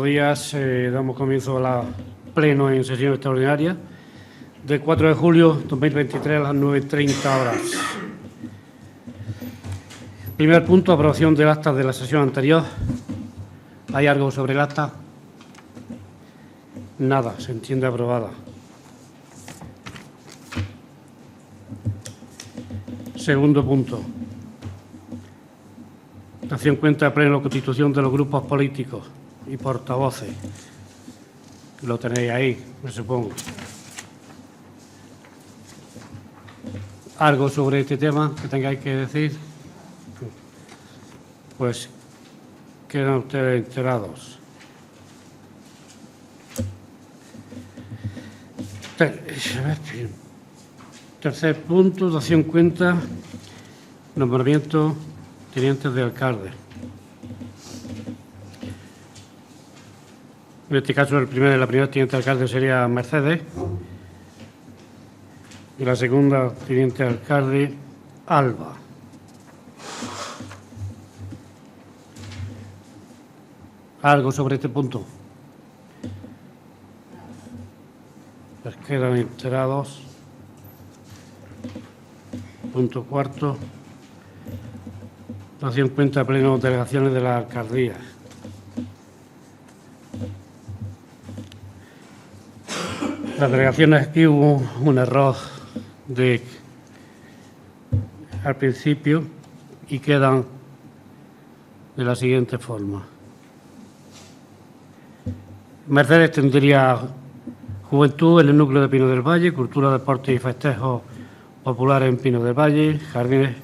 Buenos días, damos comienzo a la pleno en sesión extraordinaria del 4 de julio 2023 a las 9:30 horas. Primer punto, aprobación del acta de la sesión anterior. ¿Hay algo sobre el acta? Nada, se entiende aprobada. Segundo punto. Dación cuenta de pleno la constitución de los grupos políticos y portavoces. Lo tenéis ahí, me supongo. ¿Algo sobre este tema que tengáis que decir? Pues quedan ustedes enterados. Tercer punto, dación cuenta, nombramiento tenientes de alcalde. En este caso, la primera teniente de alcalde sería Mercedes y la segunda teniente de alcalde, Alba. ¿Algo sobre este punto? Pues quedan enterados. Punto cuarto. Dación cuenta de pleno delegaciones de la alcaldía. Las delegaciones, aquí hubo un error al principio y quedan de la siguiente forma. Mercedes tendría juventud en el núcleo de Pino del Valle, cultura, deportes y festejos populares en Pino del Valle, jardines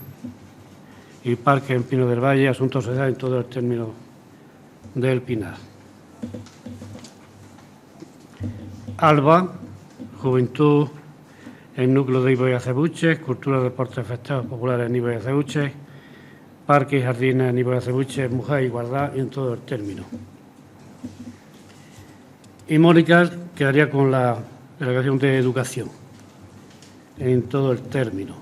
y parques en Pino del Valle, asuntos sociales en todo el término del Pinar. Alba, juventud en núcleo de Ivo y Acebuches, cultura, deportes y festejos populares en Ivo y Acebuches, parques y jardines en Ivo y Acebuches, mujer y igualdad en todo el término. Y Mónica quedaría con la delegación de educación en todo el término.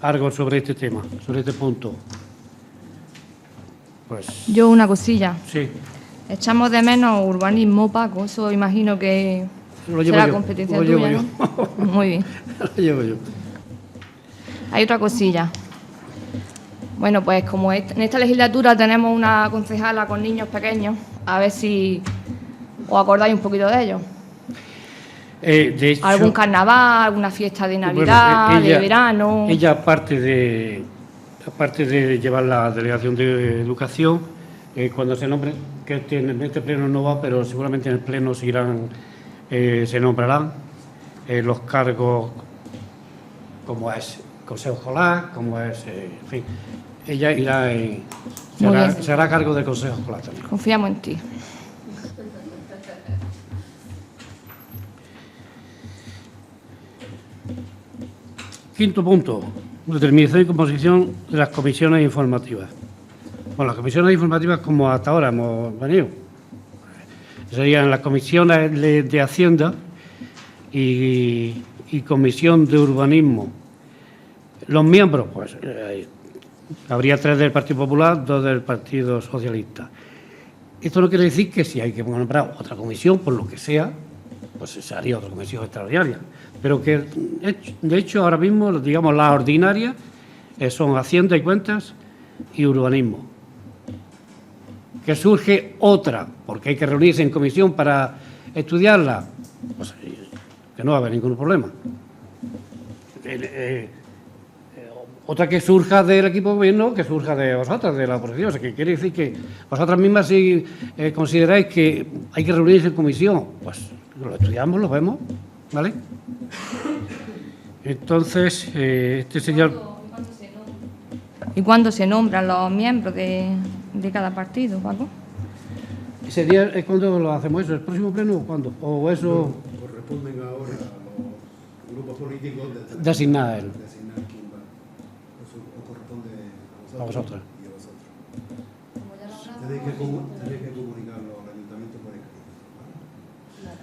¿Algo sobre este tema, sobre este punto? Pues yo una cosilla. sí. Echamos de menos urbanismo, Paco. Eso imagino que será competencia tuya, ¿no? Muy bien. Lo llevo yo. Hay otra cosilla. Bueno, pues como en esta legislatura tenemos una concejala con niños pequeños, a ver si os acordáis un poquito de ellos. De hecho, ¿Algún carnaval, alguna fiesta de Navidad, bueno, ella, de verano? Ella, aparte de llevar la delegación de educación, cuando se nombre, que en este pleno no va, pero seguramente en el pleno se nombrarán los cargos, como es Consejo Escolar, como es, en fin. Ella irá se hará cargo del Consejo Escolar también. Confiamos en ti. Quinto punto, determinación y composición de las comisiones informativas. Bueno, las comisiones informativas, como hasta ahora hemos venido, serían las comisiones de Hacienda y comisión de urbanismo. Los miembros, pues, habría 3 del Partido Popular, 2 del Partido Socialista. Esto no quiere decir que si hay que nombrar otra comisión, por lo que sea, pues se haría otra comisión extraordinaria. Pero que, de hecho, ahora mismo, digamos, las ordinarias son Hacienda y Cuentas y urbanismo. Que surge otra, porque hay que reunirse en comisión para estudiarla, pues que no va a haber ningún problema. Otra que surja del equipo de gobierno, que surja de vosotras, de la oposición. O sea, que quiere decir que vosotras mismas, si consideráis que hay que reunirse en comisión, pues lo estudiamos, lo vemos, ¿vale? Entonces, este señor... ¿Y cuándo se nombran los miembros de cada partido, Paco? ¿Ese día es cuando lo hacemos eso? ¿El próximo pleno o cuándo? ¿O eso...? Corresponden ahora a los grupos políticos designar él. Designar quién va. Eso corresponde A vosotros. y a vosotros. Tenéis que comunicarlo al ayuntamiento por escrito. ¿Vale?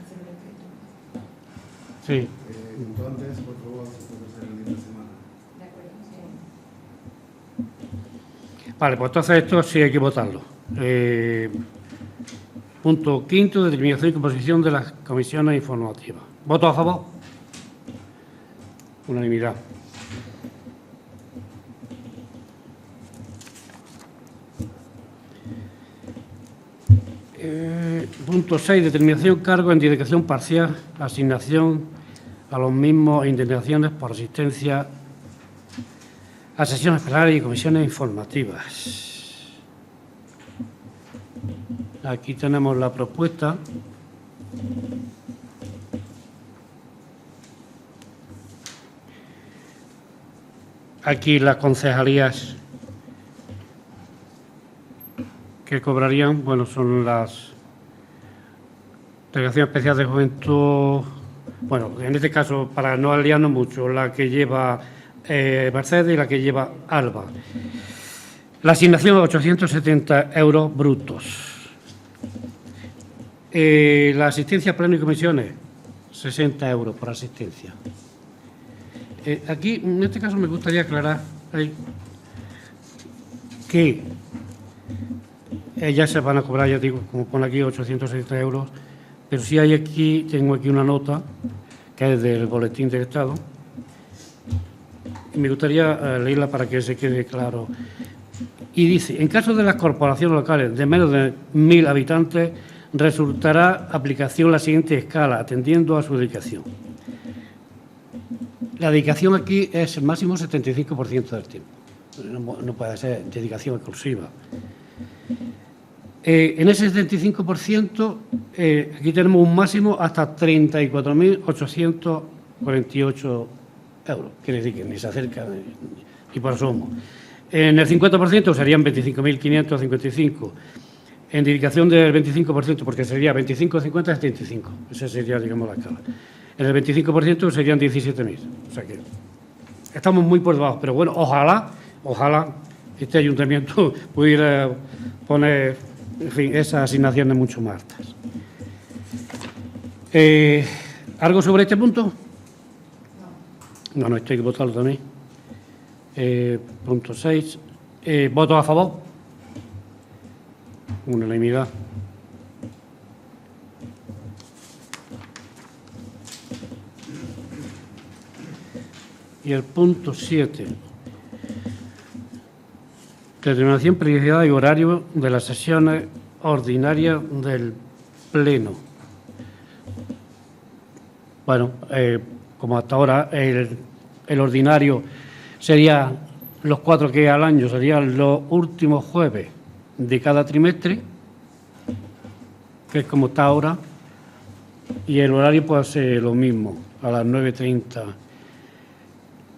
Sí. Entonces, por favor, se puede hacer el día de semana. De acuerdo, sí. Vale, pues entonces esto sí hay que votarlo. Punto quinto, determinación y composición de las comisiones informativas. ¿Voto a favor? Unanimidad. Punto 6, determinación, cargo en dedicación parcial, asignación a los mismos e indemnizaciones por asistencia a sesiones plenarias y comisiones informativas. Aquí tenemos la propuesta. Aquí las concejalías que cobrarían, bueno, son las Delegación Especial de Juventud, bueno, en este caso, para no aliarnos mucho, la que lleva Mercedes y la que lleva Alba. La asignación, 870 euros brutos. La asistencia pleno y comisiones, 60 euros por asistencia. Aquí, en este caso, me gustaría aclarar que ya se van a cobrar, ya digo, como pone aquí, 860 euros, pero sí hay aquí, tengo aquí una nota, que es del Boletín del Estado, y me gustaría leerla para que se quede claro. Y dice, en caso de las corporaciones locales de menos de 1.000 habitantes, resultará aplicación la siguiente escala, atendiendo a su dedicación. La dedicación aquí es el máximo 75% del tiempo. No puede ser dedicación exclusiva. En ese 75%, aquí tenemos un máximo hasta 34.848 euros. Quiere decir que ni se acerca ni por asomo. En el 50% serían 25.555. En dedicación del 25%, porque sería 25, 50, 75. Esa sería, digamos, la escala. En el 25% serían 17.000. O sea que estamos muy por debajo. Pero bueno, ojalá este ayuntamiento pudiera poner, en fin, esas asignaciones mucho más altas. ¿Algo sobre este punto? No, esto hay que votarlo también. Punto 6. ¿Votos a favor? Unanimidad. Y el punto 7. Determinación, periodicidad y horario de las sesiones ordinarias del Pleno. Bueno, como hasta ahora, el ordinario sería los 4 que hay al año, serían los últimos jueves de cada trimestre, que es como está ahora, y el horario puede ser lo mismo, a las 9:30.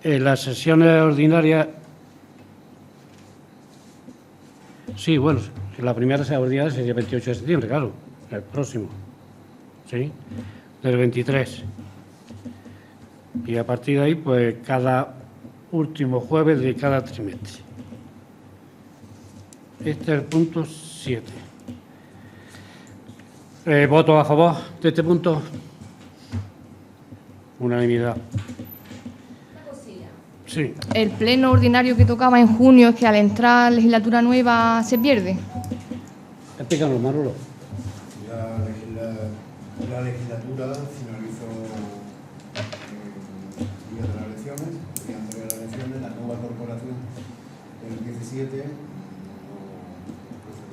Las sesiones ordinarias, sí, bueno, la primera sesión ordinaria sería el 28 de septiembre, claro, el próximo, ¿sí? Del 23. Y a partir de ahí, pues cada último jueves de cada trimestre. Este es el punto 7. ¿Votos a favor de este punto? Unanimidad. Sí. El pleno ordinario que tocaba en junio es que al entrar legislatura nueva se pierde. Explícanos, Manolo. La legislatura finalizó el día de las elecciones, el día anterior a las elecciones, la nueva corporación del 17 no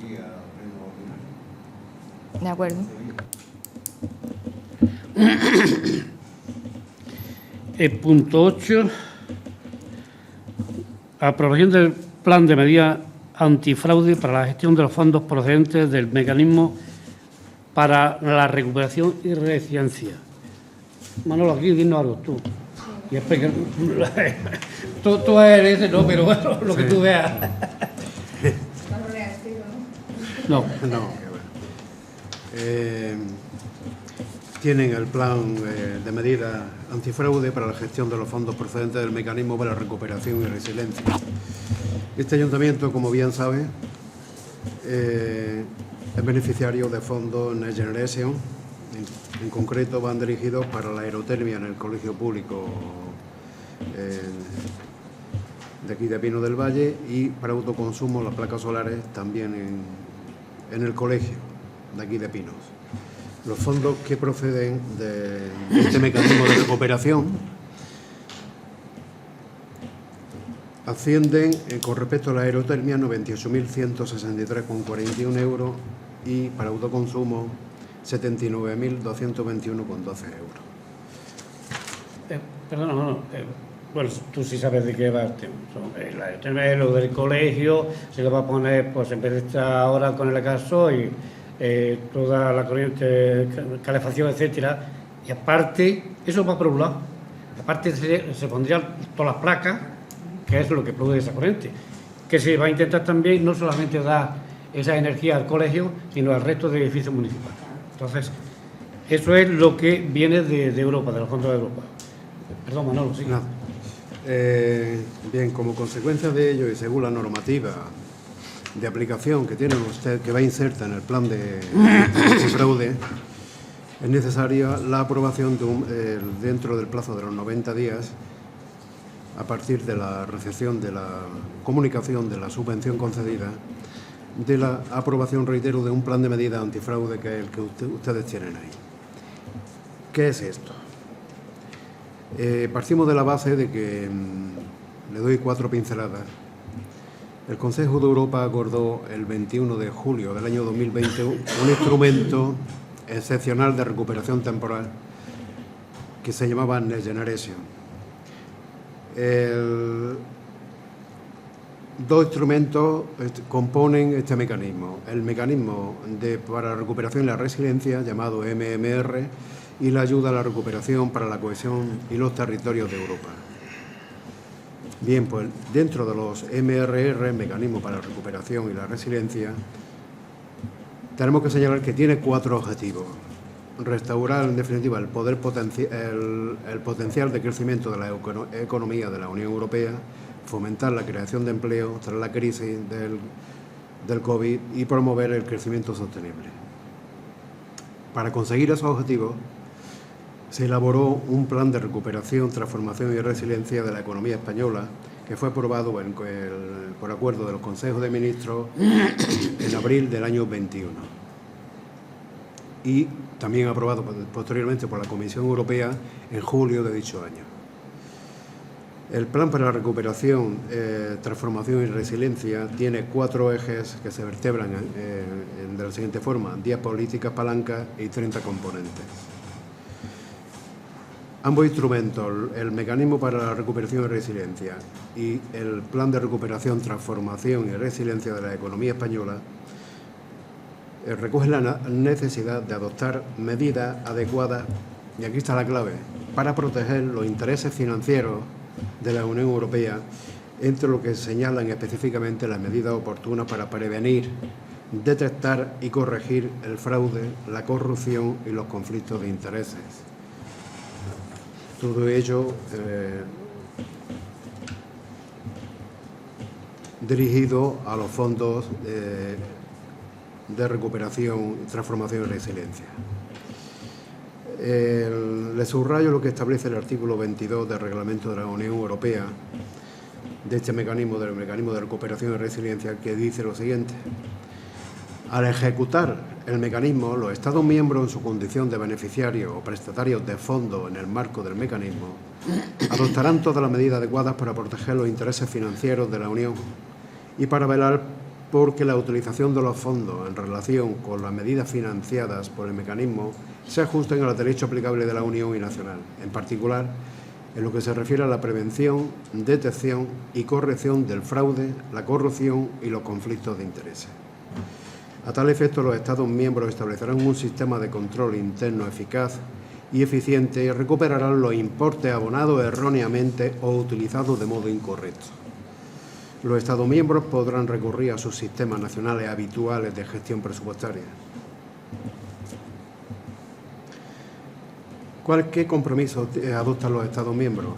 procedía a pleno ordinario. De acuerdo. El punto 8. Aprobación del plan de medidas antifraude para la gestión de los fondos procedentes del mecanismo para la recuperación y resiliencia. Manolo, aquí dinos algo tú. Y explica. Tú eres ese, no, pero bueno, lo que tú veas. No. qué bueno. Tienen el plan de medidas antifraude para la gestión de los fondos procedentes del mecanismo para la recuperación y resiliencia. Este ayuntamiento, como bien sabe, es beneficiario de fondos Next Generation. En concreto, van dirigidos para la aerotermia en el colegio público de aquí de Pino del Valle, y para autoconsumo las placas solares también en el colegio de aquí de Pinos. Los fondos que proceden de este mecanismo de recuperación ascienden, con respecto a la aerotermia, 98.163,41 euros, y para autoconsumo 79.221,12 euros. Perdona, bueno, tú sí sabes de qué va el tema. La aerotermia es lo del colegio, se le va a poner, pues en vez de estar ahora con el gasoil, toda la corriente, calefacción, etcétera, y aparte, eso va por un lado, aparte se pondrían todas las placas, que es lo que produce esa corriente, que se va a intentar también no solamente dar esa energía al colegio, sino al resto de edificios municipales. Entonces, eso es lo que viene de Europa, de los fondos de Europa. Perdón, Manolo, sí. Nada. Bien, como consecuencia de ello y según la normativa de aplicación que tiene usted, que va inserta en el plan de antifraude, es necesaria la aprobación dentro del plazo de los 90 días a partir de la recepción de la comunicación de la subvención concedida, de la aprobación, reitero, de un plan de medidas antifraude, que es el que ustedes tienen ahí. ¿Qué es esto? Partimos de la base de que, le doy 4 pinceladas. El Consejo de Europa acordó el 21 de julio del año 2020 un instrumento excepcional de recuperación temporal que se llamaba Next Generation. Dos instrumentos componen este mecanismo: el mecanismo para la recuperación y la resiliencia, llamado MMR, y la ayuda a la recuperación para la cohesión y los territorios de Europa. Bien, pues dentro de los MRR, mecanismo para la recuperación y la resiliencia, tenemos que señalar que tiene 4 objetivos: restaurar, en definitiva, el potencial de crecimiento de la economía de la Unión Europea, fomentar la creación de empleo tras la crisis del COVID y promover el crecimiento sostenible. Para conseguir esos objetivos, se elaboró un plan de recuperación, transformación y resiliencia de la economía española, que fue aprobado por acuerdo de los Consejos de Ministros en abril del año 21 y también aprobado posteriormente por la Comisión Europea en julio de dicho año. El plan para la recuperación, transformación y resiliencia tiene 4 ejes que se vertebran de la siguiente forma: 10 políticas palancas y 30 componentes. Ambos instrumentos, el mecanismo para la recuperación y resiliencia y el plan de recuperación, transformación y resiliencia de la economía española, recogen la necesidad de adoptar medidas adecuadas, y aquí está la clave, para proteger los intereses financieros de la Unión Europea, entre lo que señalan específicamente las medidas oportunas para prevenir, detectar y corregir el fraude, la corrupción y los conflictos de intereses. Todo ello dirigido a los fondos de recuperación, transformación y resiliencia. Le subrayo lo que establece el artículo 22 del Reglamento de la Unión Europea de este mecanismo, del mecanismo de recuperación y resiliencia, que dice lo siguiente: al ejecutar el mecanismo, los Estados miembros, en su condición de beneficiarios o prestatarios de fondos en el marco del mecanismo, adoptarán todas las medidas adecuadas para proteger los intereses financieros de la Unión y para velar por que la utilización de los fondos en relación con las medidas financiadas por el mecanismo se ajusten a los derechos aplicables de la Unión y nacional, en particular en lo que se refiere a la prevención, detección y corrección del fraude, la corrupción y los conflictos de intereses. A tal efecto, los Estados miembros establecerán un sistema de control interno eficaz y eficiente y recuperarán los importes abonados erróneamente o utilizados de modo incorrecto. Los Estados miembros podrán recurrir a sus sistemas nacionales habituales de gestión presupuestaria. ¿Qué compromisos adoptan los Estados miembros?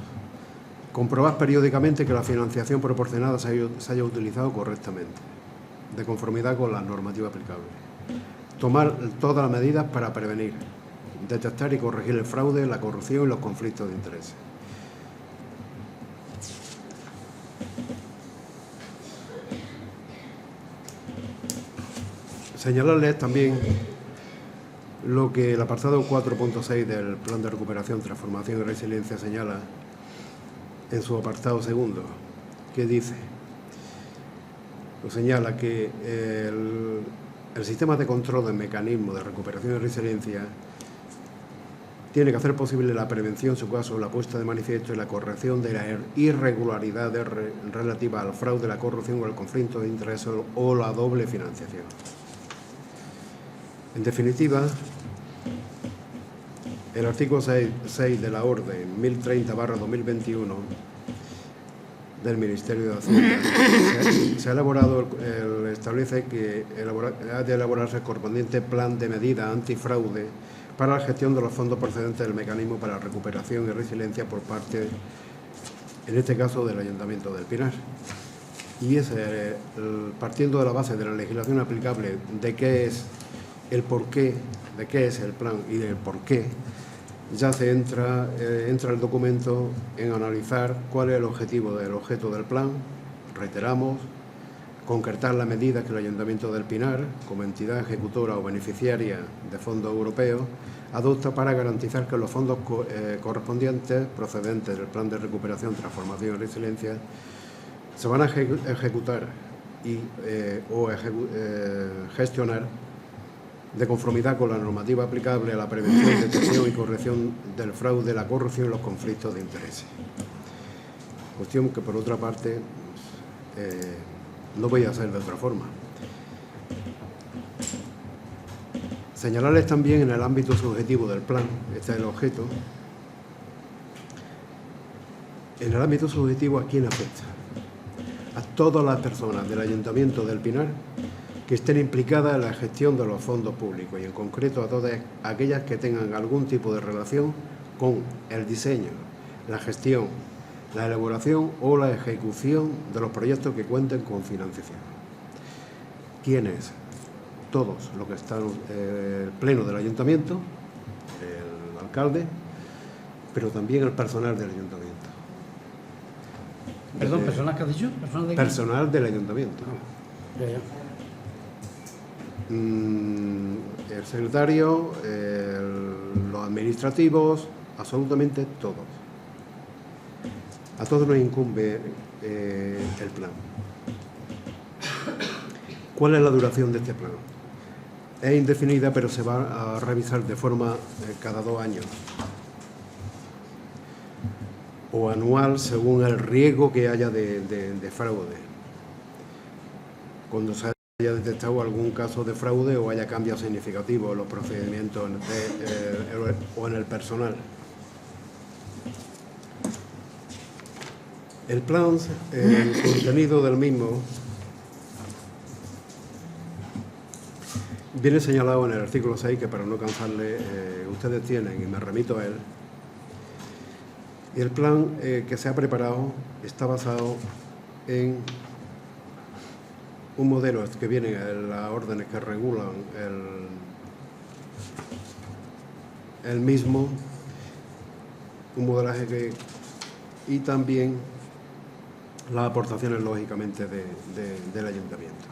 Comprobar periódicamente que la financiación proporcionada se haya utilizado correctamente, de conformidad con la normativa aplicable. Tomar todas las medidas para prevenir, detectar y corregir el fraude, la corrupción y los conflictos de intereses. Señalarles también lo que el apartado 4.6 del Plan de Recuperación, Transformación y Resiliencia señala en su apartado segundo, que dice, señala que el sistema de control del mecanismo de recuperación y resiliencia tiene que hacer posible la prevención, en su caso, la puesta de manifiesto y la corrección de las irregularidades relativas al fraude, la corrupción o el conflicto de intereses o la doble financiación. En definitiva, el artículo 6 de la Orden 1030/2021 del Ministerio de Hacienda se ha elaborado, establece que ha de elaborarse el correspondiente plan de medidas antifraude para la gestión de los fondos procedentes del mecanismo para la recuperación y resiliencia por parte, en este caso, del Ayuntamiento del Pinar. Y partiendo de la base de la legislación aplicable, de qué es el porqué, de qué es el plan y del porqué, ya se entra el documento en analizar cuál es el objeto del plan. Reiteramos, concretar las medidas que el Ayuntamiento del Pinar, como entidad ejecutora o beneficiaria de fondos europeos, adopta para garantizar que los fondos correspondientes procedentes del Plan de Recuperación, Transformación y Resiliencia se van a ejecutar o gestionar de conformidad con la normativa aplicable a la prevención, detección y corrección del fraude, la corrupción y los conflictos de intereses. Cuestión que, por otra parte, no voy a hacer de otra forma. Señalarles también en el ámbito subjetivo del plan, este es el objeto. En el ámbito subjetivo, ¿a quién afecta? A todas las personas del Ayuntamiento del Pinar que estén implicadas en la gestión de los fondos públicos y, en concreto, a todas aquellas que tengan algún tipo de relación con el diseño, la gestión, la elaboración o la ejecución de los proyectos que cuenten con financiación. ¿Quiénes? Todos los que están en el pleno del ayuntamiento, el alcalde, pero también el personal del ayuntamiento. Perdón, ¿personal que has dicho? ¿Personal de qué? Personal del ayuntamiento. Ya, ya. El secretario, los administrativos, absolutamente todos. A todos nos incumbe el plan. ¿Cuál es la duración de este plan? Es indefinida, pero se va a revisar de forma cada 2 años o anual, según el riesgo que haya de fraude. Cuando se haya detectado algún caso de fraude o haya cambios significativos en los procedimientos o en el personal. El plan, el contenido del mismo, viene señalado en el artículo 6, que para no cansarle, ustedes tienen, y me remito a él. Y el plan que se ha preparado está basado en un modelo que viene en las órdenes que regulan el mismo, un modelaje y también las aportaciones, lógicamente, del ayuntamiento.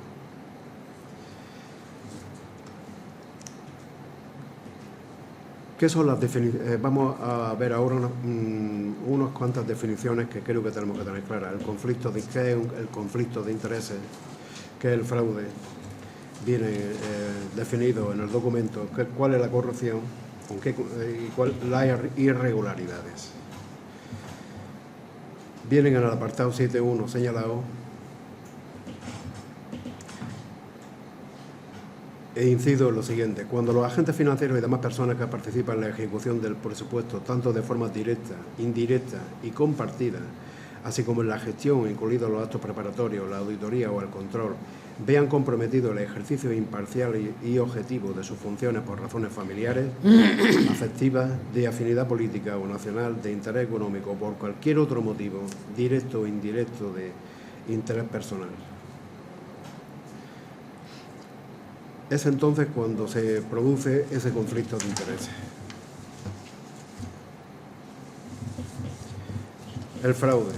¿Qué son las definiciones? Vamos a ver ahora unas cuantas definiciones que creo que tenemos que tener claras. ¿Qué es el conflicto de intereses? ¿Qué es el fraude? Viene definido en el documento. ¿Cuál es la corrupción? ¿Y cuáles las irregularidades? Vienen en el apartado 7.1 señalado. E incido en lo siguiente: cuando los agentes financieros y demás personas que participan en la ejecución del presupuesto, tanto de forma directa, indirecta y compartida, así como en la gestión, incluidos los actos preparatorios, la auditoría o el control, vean comprometido el ejercicio imparcial y objetivo de sus funciones por razones familiares, afectivas, de afinidad política o nacional, de interés económico o por cualquier otro motivo, directo o indirecto, de interés personal. Es entonces cuando se produce ese conflicto de intereses. El fraude.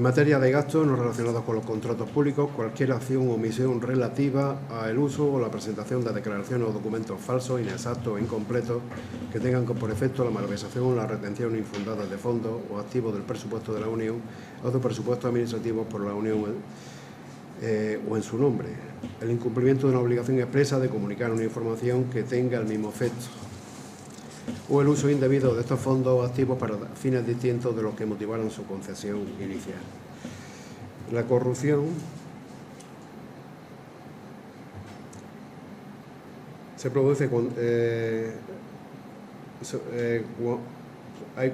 En materia de gastos no relacionados con los contratos públicos, cualquier acción o omisión relativa al uso o la presentación de declaraciones o documentos falsos, inexactos o incompletos que tengan por efecto la malversación o la retención infundada de fondos o activos del presupuesto de la Unión o de presupuestos administrativos por la Unión o en su nombre. El incumplimiento de una obligación expresa de comunicar una información que tenga el mismo efecto, o el uso indebido de estos fondos o activos para fines distintos de los que motivaron su concesión inicial. La corrupción se produce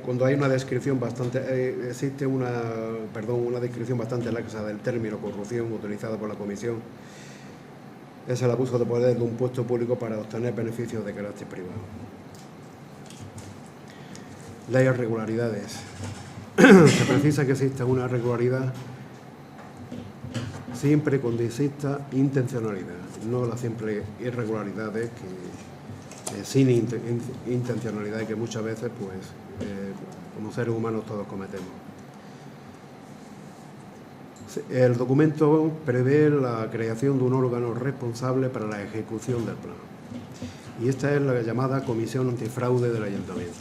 cuando hay una descripción bastante existe una descripción bastante laxa del término corrupción utilizado por la Comisión. Es el abuso de poder de un puesto público para obtener beneficios de carácter privado. Las irregularidades. Se precisa que exista una irregularidad siempre cuando exista intencionalidad, no las simples irregularidades que sin intencionalidad y que muchas veces, pues, como seres humanos todos cometemos. El documento prevé la creación de un órgano responsable para la ejecución del plan. Y esta es la llamada Comisión Antifraude del Ayuntamiento.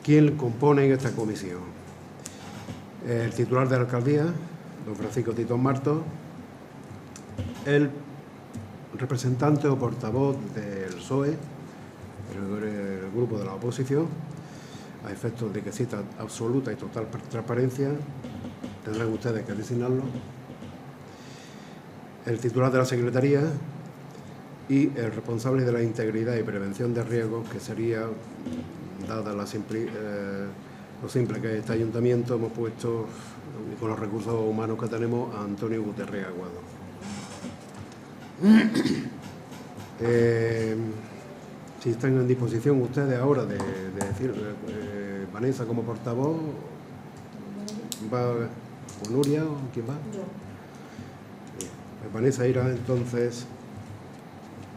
¿Quién compone esta comisión? El titular de la alcaldía, don Francisco Tito Martos, el representante o portavoz del PSOE, el grupo de la oposición, a efectos de que exista absoluta y total transparencia, tendrán ustedes que designarlo, el titular de la Secretaría y el responsable de la integridad y prevención de riesgos, que sería, dada lo simple que es este ayuntamiento, hemos puesto, con los recursos humanos que tenemos, a Antonio Gutiérrez Aguado. Si están en disposición ustedes ahora de decir, Vanessa como portavoz, ¿va o Nuria o quién va? Yo. Pues Vanessa irá entonces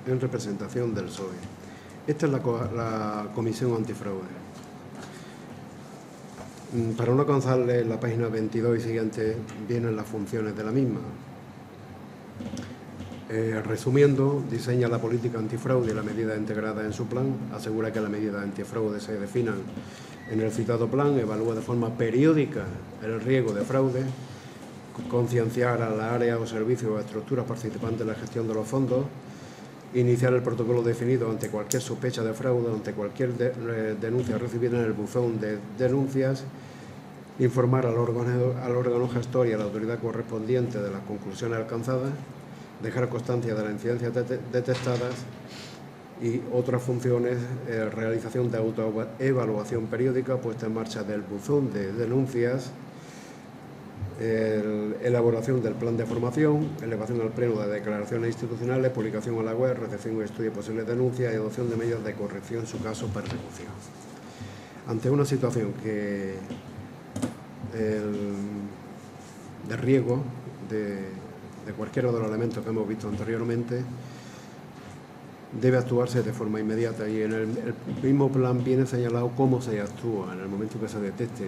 en representación del PSOE. Esta es la Comisión Antifraude. Para no alcanzarle la página 22 y siguiente, vienen las funciones de la misma. Resumiendo, diseña la política antifraude y las medidas integradas en su plan, asegura que las medidas antifraude se definan en el citado plan, evalúa de forma periódica el riesgo de fraude, concienciar a las áreas o servicios o estructuras participantes en la gestión de los fondos, iniciar el protocolo definido ante cualquier sospecha de fraude, ante cualquier denuncia recibida en el buzón de denuncias, informar al órgano gestor y a la autoridad correspondiente de las conclusiones alcanzadas, dejar constancia de las incidencias detectadas y otras funciones, realización de autoevaluación periódica, puesta en marcha del buzón de denuncias, elaboración del plan de formación, elevación al pleno de declaraciones institucionales, publicación a la web, recepción y estudio de posibles denuncias y adopción de medidas de corrección en su caso, persecución. Ante una situación que de riesgo de cualquiera de los elementos que hemos visto anteriormente, debe actuarse de forma inmediata, y en el mismo plan viene señalado cómo se actúa en el momento que se detecte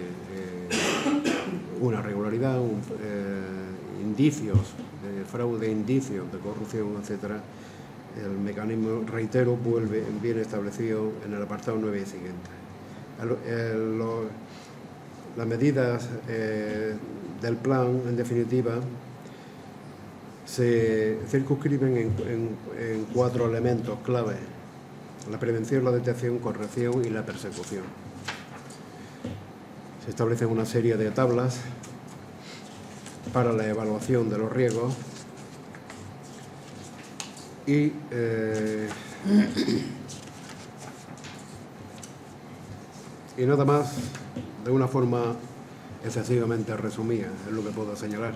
una irregularidad, indicios de fraude, indicios de corrupción, etcétera. El mecanismo, reitero, viene establecido en el apartado 9 y siguiente. Las medidas del plan, en definitiva, se circunscriben en 4 elementos clave: la prevención, la detección, corrección y la persecución. Se establecen una serie de tablas para la evaluación de los riesgos y nada más, de una forma excesivamente resumida, es lo que puedo señalar.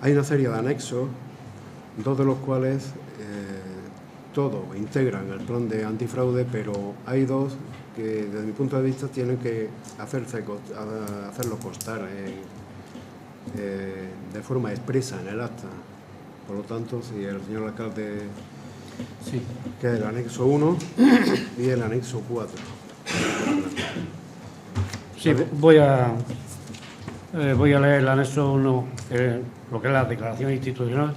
Hay una serie de anexos, 2 de los cuales todos integran el plan de antifraude, pero hay 2 que, desde mi punto de vista, tienen que hacerlo constar de forma expresa en el acta. Por lo tanto, si el señor alcalde, Sí. que es el anexo 1 y el anexo 4. Sí, Sí, voy a leer el anexo 1, lo que es la declaración institucional.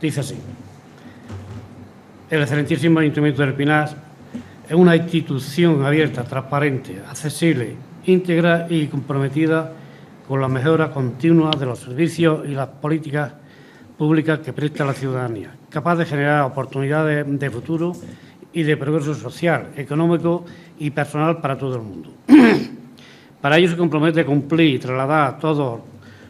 Dice así: el excelentísimo Ayuntamiento del Pinar es una institución abierta, transparente, accesible, íntegra y comprometida con la mejora continua de los servicios y las políticas públicas que presta a la ciudadanía, capaz de generar oportunidades de futuro y de progreso social, económico y personal para todo el mundo. Para ello se compromete a cumplir y trasladar a todos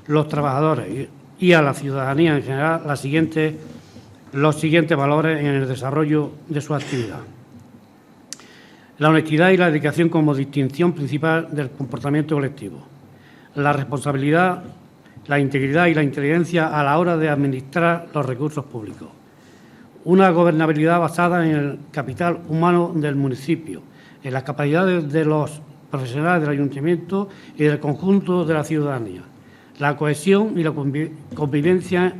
los trabajadores y a la ciudadanía en general los siguientes valores en el desarrollo de su actividad: la honestidad y la dedicación como distinción principal del comportamiento colectivo, la responsabilidad, la integridad y la inteligencia a la hora de administrar los recursos públicos, una gobernabilidad basada en el capital humano del municipio, en las capacidades de los profesionales del ayuntamiento y del conjunto de la ciudadanía, la cohesión y la convivencia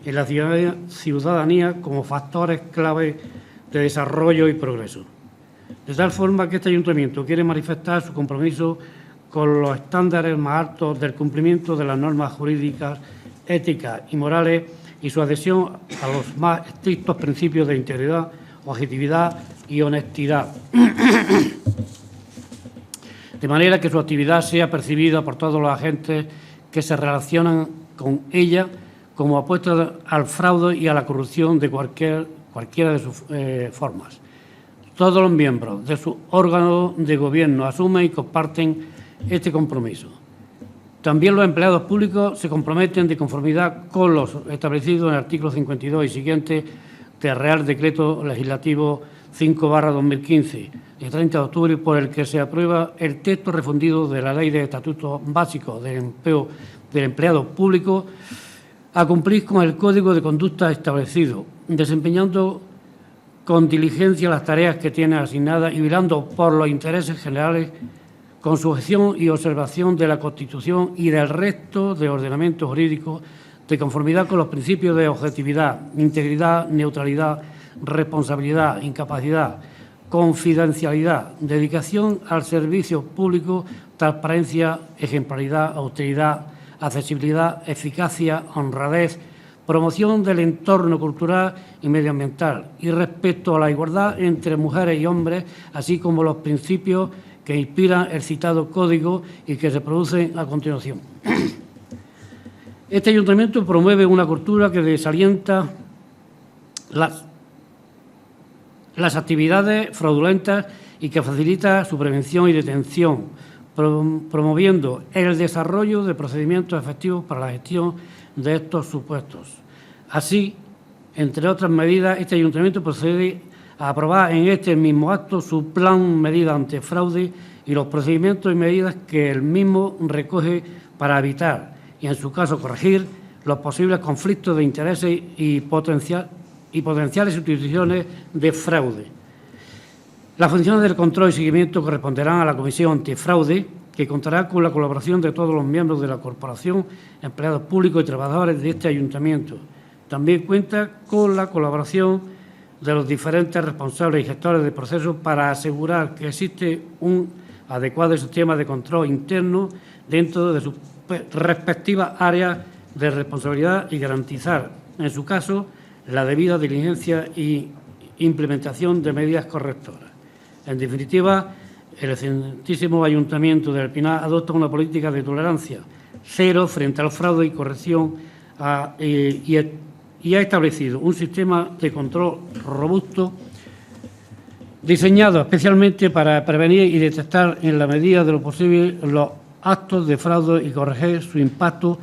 en la ciudadanía como factores clave de desarrollo y progreso. De tal forma que este ayuntamiento quiere manifestar su compromiso con los estándares más altos del cumplimiento de las normas jurídicas, éticas y morales y su adhesión a los más estrictos principios de integridad, objetividad y honestidad, de manera que su actividad sea percibida por todos los agentes que se relacionan con ella como opuesta al fraude y a la corrupción de cualquiera de sus formas. Todos los miembros de su órgano de gobierno asumen y comparten este compromiso. También los empleados públicos se comprometen de conformidad con los establecidos en el artículo 52 y siguientes del Real Decreto Legislativo 5/2015, de 30 de octubre, por el que se aprueba el texto refundido de la Ley de Estatutos Básicos del Empleado Público, a cumplir con el Código de Conducta establecido, desempeñando con diligencia las tareas que tiene asignadas y velando por los intereses generales con sujeción y observación de la Constitución y del resto de ordenamiento jurídico, de conformidad con los principios de objetividad, integridad, neutralidad, responsabilidad, incapacidad, confidencialidad, dedicación al servicio público, transparencia, ejemplaridad, austeridad, accesibilidad, eficacia, honradez, promoción del entorno cultural y medioambiental y respeto a la igualdad entre mujeres y hombres, así como los principios que inspiran el citado código y que se producen a continuación. Este ayuntamiento promueve una cultura que desalienta las actividades fraudulentas y que facilita su prevención y detención, promoviendo el desarrollo de procedimientos efectivos para la gestión de estos supuestos. Así, entre otras medidas, este ayuntamiento procede a aprobar en este mismo acto su plan medida antifraude y los procedimientos y medidas que el mismo recoge para evitar y, en su caso, corregir los posibles conflictos de intereses y potenciales situaciones de fraude. Las funciones del control y seguimiento corresponderán a la Comisión Antifraude, que contará con la colaboración de todos los miembros de la corporación, empleados públicos y trabajadores de este ayuntamiento. También cuenta con la colaboración de los diferentes responsables y gestores de procesos para asegurar que existe un adecuado sistema de control interno dentro de sus respectivas áreas de responsabilidad y garantizar, en su caso, la debida diligencia y implementación de medidas correctoras. En definitiva, el excelentísimo Ayuntamiento del Pinar adopta una política de tolerancia cero frente al fraude y corrección y ha establecido un sistema de control robusto diseñado especialmente para prevenir y detectar en la medida de lo posible los actos de fraude y corregir su impacto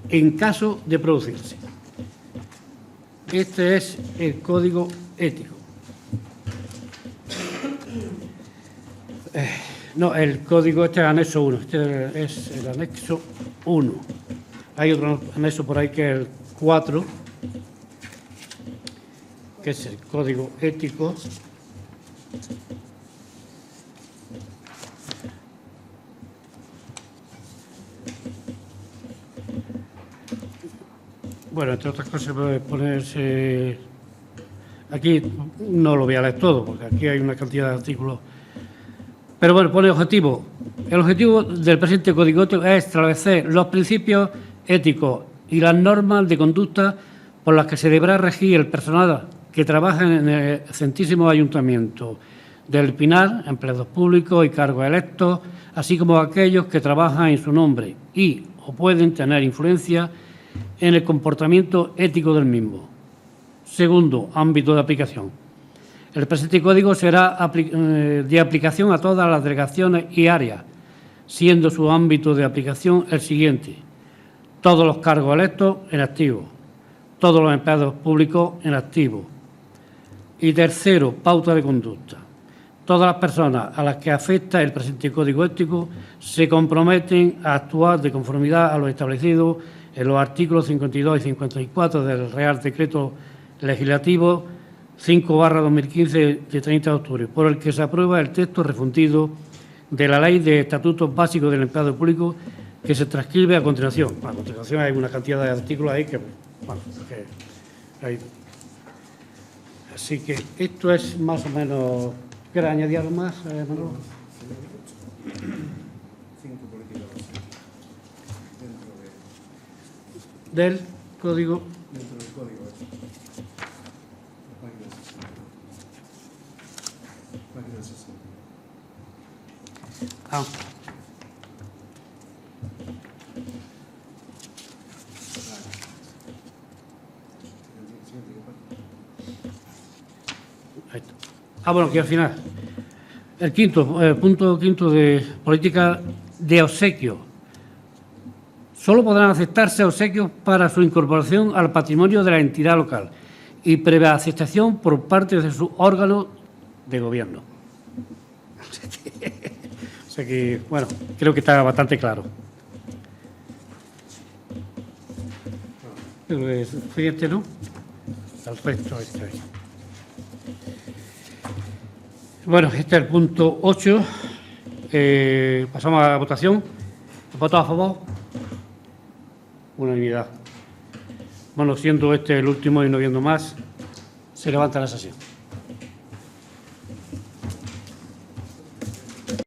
en caso de producirse. Este es el Código Ético. No, el código este es el anexo 1. Este es el anexo 1. Hay otro anexo por ahí que es el 4, que es el Código Ético. Bueno, entre otras cosas puede ponerse... Aquí no lo voy a leer todo, porque aquí hay una cantidad de artículos Pero bueno, pone objetivo. El objetivo del presente Código Ético es establecer los principios éticos y las normas de conducta por las que se deberá regir el personal que trabaja en el centísimo Ayuntamiento del Pinar, empleados públicos y cargos electos, así como aquellos que trabajan en su nombre y o pueden tener influencia en el comportamiento ético del mismo. Segundo, ámbito de aplicación. El presente código será de aplicación a todas las delegaciones y áreas, siendo su ámbito de aplicación el siguiente: todos los cargos electos en activo, todos los empleados públicos en activo. Y tercero, pauta de conducta. Todas las personas a las que afecta el presente Código Ético se comprometen a actuar de conformidad a lo establecido en los artículos 52 y 54 del Real Decreto Legislativo 5/2015 de 30 de octubre, por el que se aprueba el texto refundido de la Ley de Estatutos Básicos del Empleado Público, que se transcribe a continuación. A continuación hay una cantidad de artículos ahí que, bueno, que hay. Así que esto es más o menos. ¿Quieres añadir algo más, Manolo? Del código. Dentro del código. Página 60. Ah. Ahí está. Bueno, que al final. El punto quinto de política de obsequio. Solo podrán aceptarse obsequios para su incorporación al patrimonio de la entidad local y previa aceptación por parte de su órgano de gobierno. O sea que, bueno, creo que está bastante claro. Fíjate, ¿no? Al resto, ahí. Bueno, este es el punto 8. Pasamos a la votación. ¿Votos a favor? Unanimidad. Bueno, siendo este el último y no viendo más, se levanta la sesión.